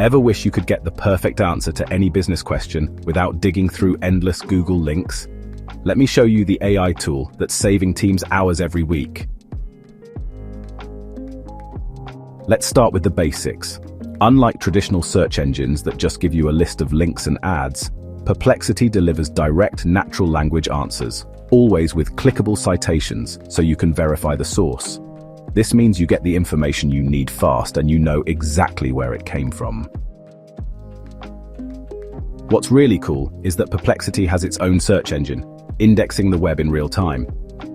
Ever wish you could get the perfect answer to any business question without digging through endless Google links? Let me show you the AI tool that's saving teams hours every week. Let's start with the basics. Unlike traditional search engines that just give you a list of links and ads, Perplexity delivers direct natural language answers, always with clickable citations so you can verify the source. This means you get the information you need fast and you know exactly where it came from. What's really cool is that Perplexity has its own search engine, indexing the web in real time.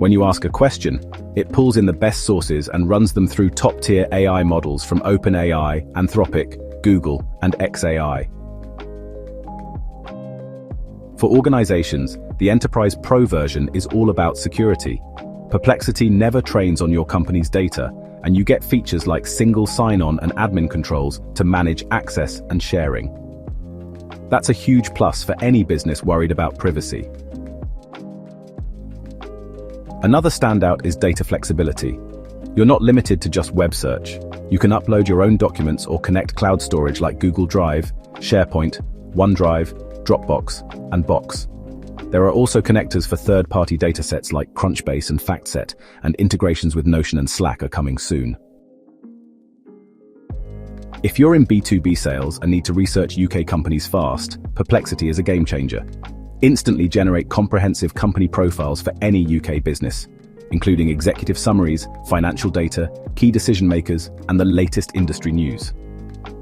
When you ask a question, it pulls in the best sources and runs them through top-tier AI models from OpenAI, Anthropic, Google, and xAI. For organizations, the Enterprise Pro version is all about security. Perplexity never trains on your company's data, and you get features like single sign-on and admin controls to manage access and sharing. That's a huge plus for any business worried about privacy. Another standout is data flexibility. You're not limited to just web search. You can upload your own documents or connect cloud storage like Google Drive, SharePoint, OneDrive, Dropbox, and Box. There are also connectors for third-party datasets like Crunchbase and FactSet, and integrations with Notion and Slack are coming soon. If you're in B2B sales and need to research UK companies fast, Perplexity is a game changer. Instantly generate comprehensive company profiles for any UK business, including executive summaries, financial data, key decision makers, and the latest industry news.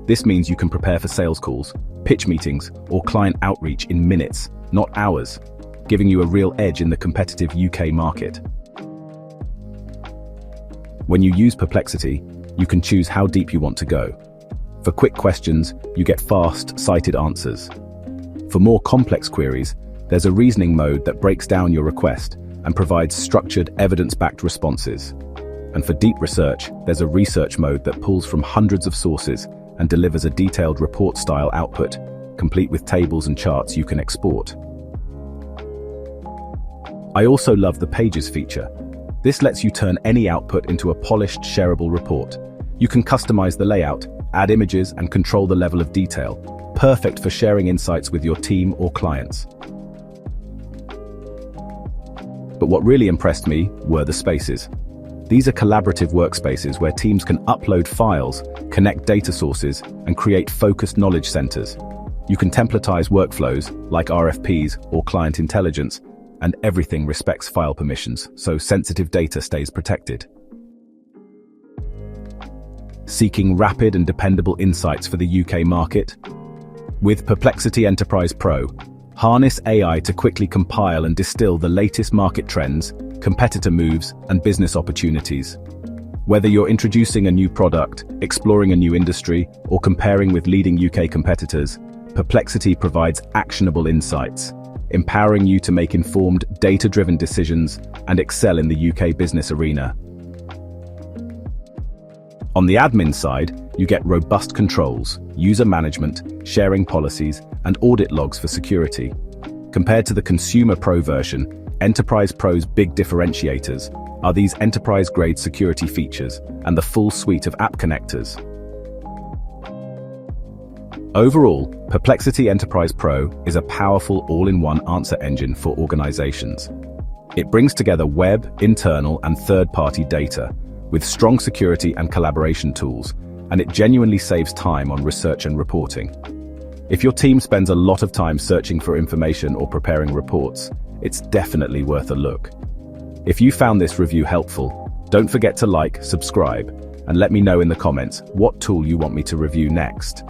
This means you can prepare for sales calls, pitch meetings, or client outreach in minutes, not hours, giving you a real edge in the competitive UK market. When you use Perplexity, you can choose how deep you want to go. For quick questions, you get fast, cited answers. For more complex queries, there's a reasoning mode that breaks down your request and provides structured, evidence-backed responses. And for deep research, there's a research mode that pulls from hundreds of sources and delivers a detailed report-style output, complete with tables and charts you can export. I also love the Pages feature. This lets you turn any output into a polished, shareable report. You can customize the layout, add images, and control the level of detail, perfect for sharing insights with your team or clients. But what really impressed me were the spaces. These are collaborative workspaces where teams can upload files, connect data sources, and create focused knowledge centers. You can templatize workflows, like RFPs or client intelligence, and everything respects file permissions, so sensitive data stays protected. Seeking rapid and dependable insights for the UK market? With Perplexity Enterprise Pro, harness AI to quickly compile and distill the latest market trends, competitor moves, and business opportunities. Whether you're introducing a new product, exploring a new industry, or comparing with leading UK competitors, Perplexity provides actionable insights, empowering you to make informed, data-driven decisions and excel in the UK business arena. On the admin side, you get robust controls, user management, sharing policies, and audit logs for security. Compared to the Consumer Pro version, Enterprise Pro's big differentiators are these enterprise-grade security features and the full suite of app connectors. Overall, Perplexity Enterprise Pro is a powerful all-in-one answer engine for organizations. It brings together web, internal, and third-party data with strong security and collaboration tools, and it genuinely saves time on research and reporting. If your team spends a lot of time searching for information or preparing reports, it's definitely worth a look. If you found this review helpful, don't forget to like, subscribe, and let me know in the comments what tool you want me to review next.